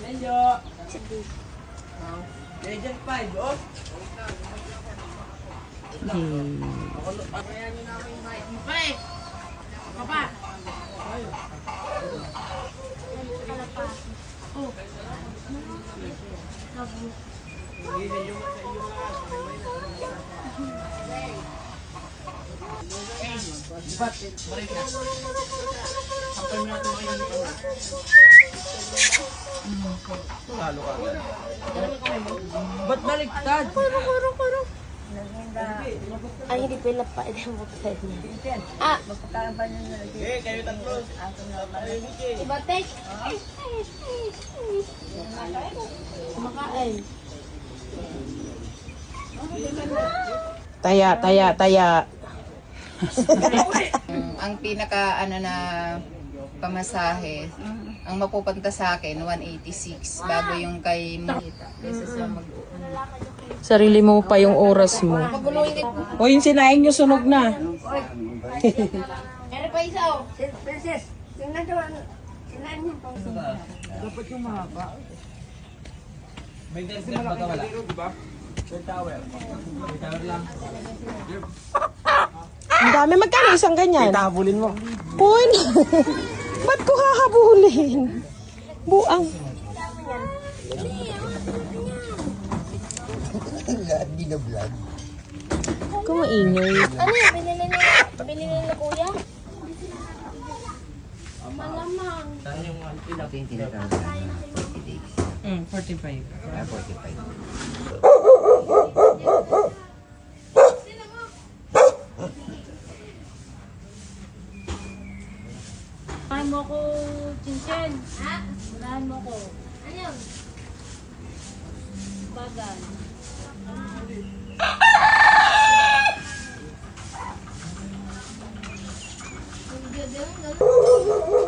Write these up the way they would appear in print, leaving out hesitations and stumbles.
Medyo. Legend 5, oh. Papa. Ba't baliktad? Kurong. Ay, hindi pala pa. Hindi mo pa niya. Ah! Eh, kayo tatlo. Ibatek! Kumakain. Taya. Ang pinaka na pamasahe, ang mapupunta sa akin 186 bago yung kay Monita. Kaysa sa Sarili mo pa yung oras mo. O yung sinaing nyo sunog na. Meron pa isa oh. Princess, tingnan ko ano. Tingnan niyo pa. Dapat yung mahaba. May desert ba ka wala? May tower. May tower lang. Ang dami, magkano isang ganyan? Itabulin mo. Uy, ba't ko hahabulin? Buang. Hindi na vlog. Kumaingay. Ano yung binili na kuya? Malamang. Saan yung ilang? 45. 45. Unahan mo ko, Chinchin. Ha? Unahan mo ko. Ano yun? Bagal.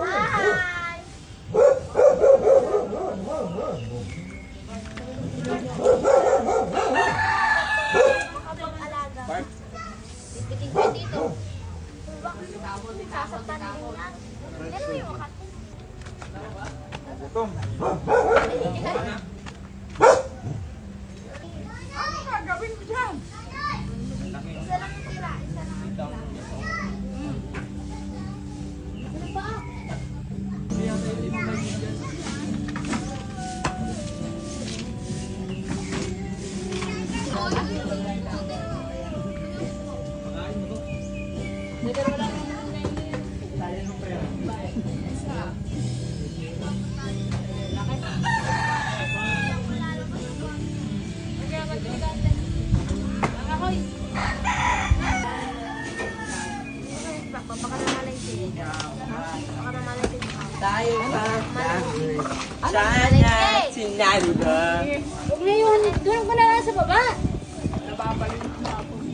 Hi! Tipitin ko dito. Sasaktan din yan. Pero yung makati. Ano gagawin mo dyan? Isa lang yung tira. Ano ba? Tayo pa. Sana sinalo na. Huwag na yun. Doon ka na lang sa baba. Nababalik mo ako.